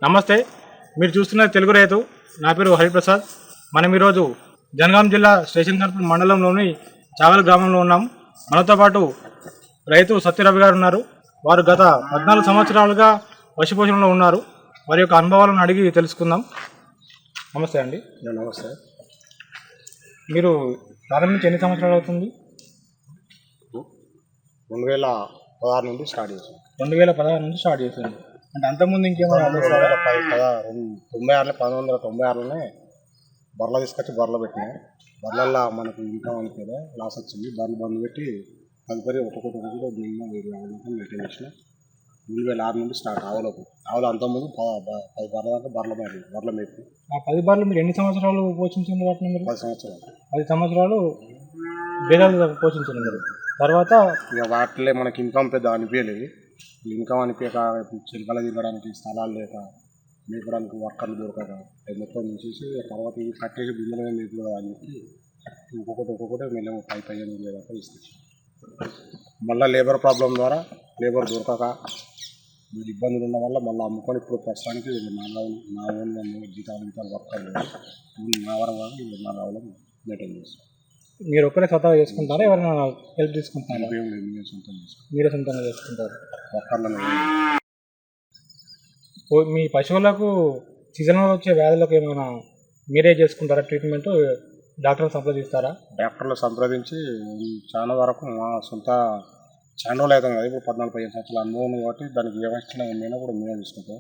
నమస్తే, మీరు చూస్తున్న తెలుగు రైతు. నా పేరు హరిప్రసాద్. మనం ఈరోజు జనగాం జిల్లా స్టేషన్ కర్పూర్ మండలంలోని చావల్ గ్రామంలో ఉన్నాం. మనతో పాటు రైతు సత్యరవి గారు ఉన్నారు. వారు గత 14 సంవత్సరాలుగా పశుపోషణలో ఉన్నారు. వారి యొక్క అనుభవాలను అడిగి తెలుసుకుందాం. నమస్తే అండి. నమస్తే. మీరు ప్రారంభించి ఎన్ని సంవత్సరాలు అవుతుంది? 2016 నుండి స్టార్ట్ చేసాం. 2016 నుంచి స్టార్ట్ చేసింది. అంటే అంతకుముందు ఇంకేమైనా 1996లోనే బర్రెలు తీసుకొచ్చి బర్రెలు పెట్టినాయి. బర్రెల్లో మనకు ఇన్కమ్ అనుకోలే, లాస్ వచ్చింది. బర్రెలు బంద్ పెట్టి తదుపరి ఒక్కొక్కటి మినిమం 20 మెయింటైన్ చేసిన. 2006 నుండి స్టార్ట్. ఆవులు అంతకుముందు 10 బర్రెల దాకా బర్రెల మేపి. ఆ 10 బర్రెలు మీరు ఎన్ని సంవత్సరాలు పోషించారు? వాటిని మీరు 10 సంవత్సరాలు 10 సంవత్సరాలు బేదాలు పోషించారు మీరు. తర్వాత ఇక వాటిలో మనకి ఇన్కమ్ పెద్ద అనిపించలేదు. ఇన్కమ్ అనిపించక చిలుకల తిరగడానికి స్థలాలు లేక, మేపడానికి వర్కర్లు దొరకక మొత్తం తీసేసి తర్వాత ఇవి కట్టేసి బిందులు మేపు అని చెప్పి ఒక్కొక్కటి మేము 15 దాకా తీసుకొచ్చాం. మళ్ళీ లేబర్ ప్రాబ్లం ద్వారా లేబర్ దొరకక ఇబ్బందులు ఉన్న వల్ల మళ్ళీ అమ్ముకొని ఇప్పుడు ప్రస్తుతానికి నా ఓన్లో జీతాలు వర్కర్లు నా వరంగా నా రావడం మెయింటైన్ చేస్తాం. మీరు ఒక్కరే స్వతహా చేసుకుంటారా, ఎవరైనా హెల్ప్ తీసుకుంటారా? మీరే సొంతంగా చేసుకుంటారు. మీ పశువులకు సీజన్లో వచ్చే వ్యాధులకు ఏమైనా మీరే చేసుకుంటారా ట్రీట్మెంట్? డాక్టర్ని సంప్రదిస్తారా? డాక్టర్లు సంప్రదించి చాలా వరకు మా సొంత చాలా రోజులు అవుతాం కదా, ఇప్పుడు 14-15 సంవత్సరాల అనుభవం ఉంది కాబట్టి దానికి వ్యవస్థ ఏమైనా కూడా మేమే తీసుకుంటాం.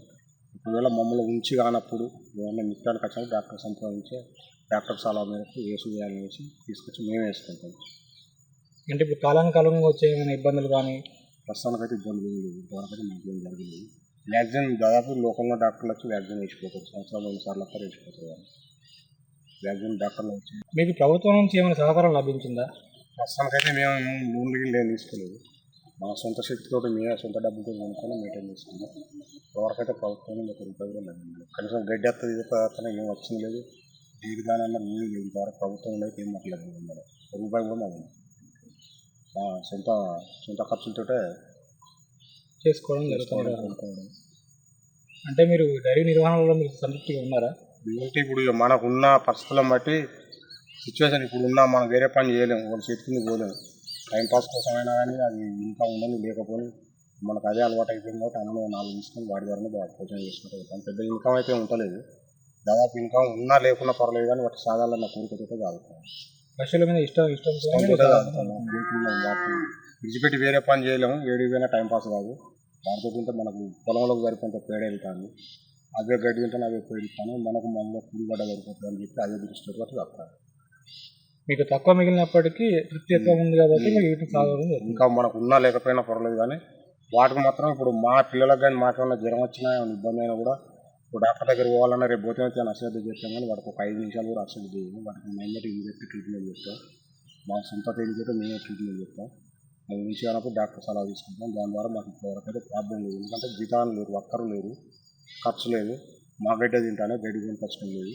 ఒకవేళ మమ్మల్ని ఉంచి కానప్పుడు ఏమైనా నిత్యానికి వచ్చినప్పుడు డాక్టర్ సంప్రదించి డాక్టర్ సలహా మేరకు వేసి వేసి తీసుకొచ్చి మేమే వేసుకుంటాం. అంటే ఇప్పుడు కాలంగా వచ్చే ఏమైనా ఇబ్బందులు కానీ? ప్రస్తుతానికైతే ఇబ్బందులు ఏం లేవు. ఇంతవరకైతే మాకు ఏం జరగలేదు. వ్యాక్సిన్ దాదాపు లోకల్లో డాక్టర్లు వచ్చి వ్యాక్సిన్ వేసిపోతారు. సంవత్సరాలు 2 సార్లు అక్కడ వేసిపోతారు. వ్యాక్సిన్ డాక్టర్లు వచ్చి మీకు ప్రభుత్వం నుంచి ఏమైనా సహకారం లభించిందా? ప్రస్తుతానికైతే మేము లోన్లు తీసుకోలేదు. మా సొంత శక్తితో మేమే సొంత డబ్బులతో కొనుక్కొని మెయింటైన్ చేసుకున్నాం. ఎవరికైతే ప్రభుత్వం ఒక రూపాయి కూడా లభించలేదు. కనీసం గడ్డి అత్తనే ఏం వచ్చింది లేదు. దీర్ఘానన్నా ఏం లేదు. ఇంతవరకు ప్రభుత్వం అయితే ఏం మాకు లభించింది. రూపాయి కూడా మాకు సొంత ఖర్చులతో చేసుకోవడం జరుగుతుంది. అంటే మీరు డైరీ నిర్వహణలో మీరు సంతృప్తిగా ఉన్నారా? అంటే ఇప్పుడు మనకున్న పరిస్థితులను బట్టి సిచ్యువేషన్ ఇప్పుడు మనం వేరే పని చేయలేము, వాళ్ళ చేతికి పోలేము. టైంపాస్ కోసమైనా కానీ అది ఇంకా ఉండని లేకపోయి మనకు అదే అలవాటు అయిపోయింది కాబట్టి అన్నం 4 తీసుకొని వాడి ద్వారానే పోషణ చేసుకుంటాం. పెద్ద ఇన్కమ్ అయితే ఉండలేదు. దాదాపు ఇన్కమ్ ఉన్నా లేకున్నా పర్లేదు కానీ వాటి సాధారణ కోరికతో కాదు. పశువుల మీద ఇష్టం విడిచిపెట్టి వేరే పని చేయలేము. ఏడిపోయినా టైంపాస్ కాదు. వాటితో తింటే మనకు పొలంలోకి సరిపోతే పేడ వెళ్తాను, అదే గడ్డి తింటే అదే పేడ ఇస్తాను, మనకు మనలో పులిగడ్డ సరిపోతుంది అని చెప్పి అదే దృష్టి బట్టి చెప్తాను. మీకు తక్కువ మిగిలినప్పటికీ తృప్తి ఎక్కువ ఉంది కాబట్టి ఇంకా మనకు ఉన్నా లేకపోయినా పర్లేదు కానీ వాటికి మాత్రం ఇప్పుడు మా పిల్లలకు కానీ మాకేమన్నా జ్వరం వచ్చినా ఏమైనా ఇబ్బంది అయినా కూడా ఇప్పుడు డాక్టర్ దగ్గర పోవాలన్నా రేపు పోతే అశ్రద్ధ చేస్తాం కానీ వాటికి ఒక 5 నిమిషాలు కూడా అశ్రద్ధ చేయము. వాటికి మైండ్ ఇంజెక్ట్ ట్రీట్మెంట్ చేస్తాం. మా సొంత తేలితో మేమే ట్రీట్మెంట్ చేస్తాం. మేము నుంచి కానప్పుడు డాక్టర్ సలహా తీసుకుంటాం. దాని ద్వారా మాకు ఇప్పటివరకైతే ప్రాబ్లం లేదు. ఎందుకంటే జీతాలు లేరు, వర్కర్లు లేరు, ఖర్చు లేదు. మా గడ్డ తింటానే గడ్డి కొనుకొచ్చడం లేదు.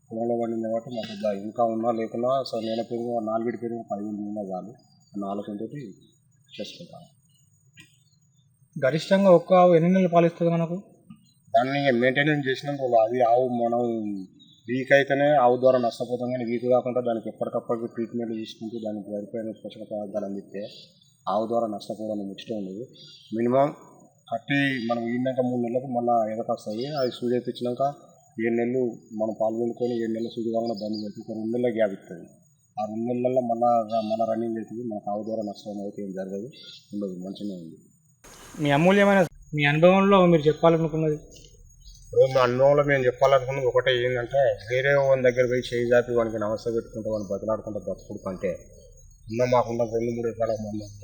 పొలంలో పండింది కాబట్టి మాకు ఇంకా ఉన్నా లేకున్నా నెల పెరుగు 4 పెరుగు 10,000 ఉన్నా చాలు అన్న ఆలోచనతో చేసుకుంటాను. గరిష్టంగా ఒక్క ఆవు ఎన్ని నెలలు పాలిస్తుంది మనకు? దాన్ని మెయింటెనెన్స్ చేసినప్పుడు అది ఆవు మనం వీక్ అయితేనే ఆవు ద్వారా నష్టపోతాం కానీ వీక్ కాకుండా దానికి ఎప్పటికప్పటికి ట్రీట్మెంట్ తీసుకుంటూ దానికి సరిపోయిన పోషక పదార్థాలు అందిస్తే ఆవు ద్వారా నష్టపోవడం ముచ్చట ఉండదు. మినిమం కట్టి మనం ఈనాక 3 నెలలకు మళ్ళీ ఎదకొస్తాయి. అది సూది తెచ్చినాక 7 నెలలు మనం పాల్గొనుకొని 7 నెలలు సూది కాకుండా బంద్ పెట్టి 2 నెలల గ్యాప్ ఇస్తుంది. ఆ 2 నెలల్లో మళ్ళీ రన్నింగ్ అవుతుంది. మనకు ఆవు ద్వారా నష్టం అయితే ఏం జరగదు, ఉండదు, మంచిగా ఉంది. మీ అమూల్యమైన మీ అనుభవంలో మీరు చెప్పాలనుకున్నది? మా అనుభవంలో మేము చెప్పాలనుకున్నది ఒకటే ఏంటంటే, వేరే వాళ్ళ దగ్గర పోయి చేయి జాపి వానికి నమస్తే పెట్టుకుంటే వాడిని బతిలాడుకుంటే బ్రతుకుడు కంటే మాకున్న 2-3 ఎకరాల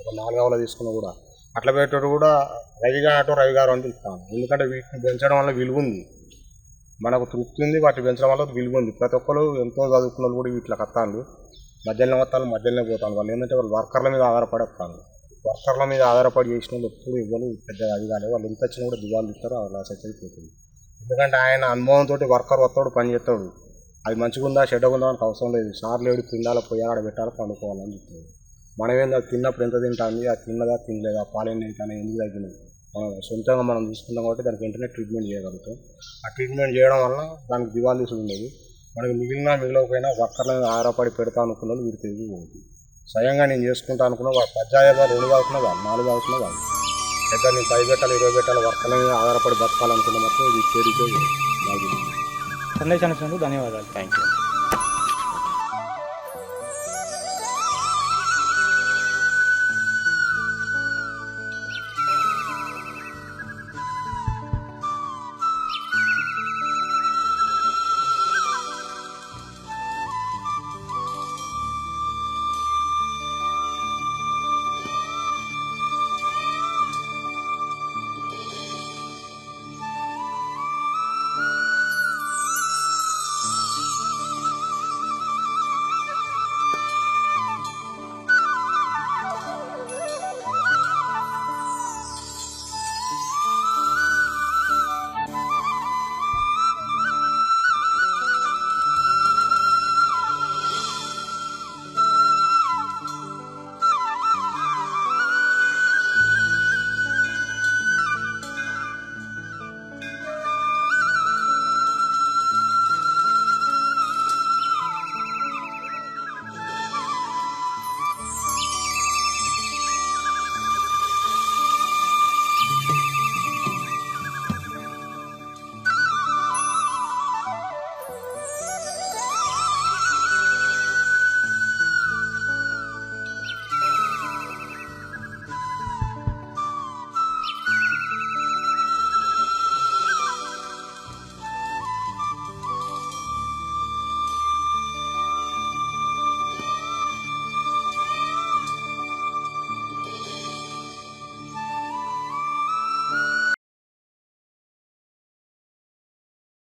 ఒక 4 ఆవులు తీసుకున్నా కూడా అట్లా పెట్టాడు కూడా రవి గారు అని పిలుస్తాను. ఎందుకంటే వీటిని పెంచడం వల్ల విలువ ఉంది, మనకు తృప్తి ఉంది. వాటిని పెంచడం వల్ల విలువ ఉంది. ప్రతి ఒక్కరు ఎంతో చదువుకున్న వాళ్ళు కూడా వీటిలో కత్తాను మధ్యలో వస్తాను, మధ్యలోనే పోతాను. వాళ్ళు ఏంటంటే వాళ్ళు వర్కర్ల మీద ఆధారపడి వస్తాను. వర్కర్ల మీద ఆధారపడి చేసిన వాళ్ళు ఎప్పుడు ఇవ్వరు పెద్దగా అది కానీ వాళ్ళు ఎంత వచ్చినా కూడా దివాళ్ళు ఇస్తారు. అలా సరిపోతుంది. ఎందుకంటే ఆయన అనుభవంతో వర్కర్ వస్తాడు, పని చేస్తాడు. అది మంచిగా ఉందా చెడ్డగా ఉందా మనకు అవసరం లేదు. సార్లు ఏడు పిండాల పొయ్యాడ పెట్టాలి, పండుకోవాలని చెప్తుంది. మనమేందో తిన్నప్పుడు ఎంత తింటుంది, అది తిన్నదా తినలేదా, పాలెన్ని అవుతానే, ఎందుకు తగ్గినాయి, మనం సొంతంగా మనం చూసుకుంటాం కాబట్టి దానికి వెంటనే ట్రీట్మెంట్ చేయగలుగుతాం. ఆ ట్రీట్మెంట్ చేయడం వల్ల దానికి దివాళీసు ఉండదు. మనకి మిగిలిపోయినా వర్కర్లను ఆధారపడి పెడతా అనుకున్న వాళ్ళు వీరు తిరిగి పోతుంది. స్వయంగా నేను చేసుకుంటా అనుకున్న వాళ్ళు 2 కావుతున్నా వాళ్ళు 4 కావుతున్నా వాళ్ళు పెద్ద నేను 10 పెట్టాలి 20 పెట్టాలి వర్కర్ల మీద ఆధారపడి బతకాలనుకున్న మొత్తం ఇది చేరిపోయి సందేశాన్ని ధన్యవాదాలు. Thank you.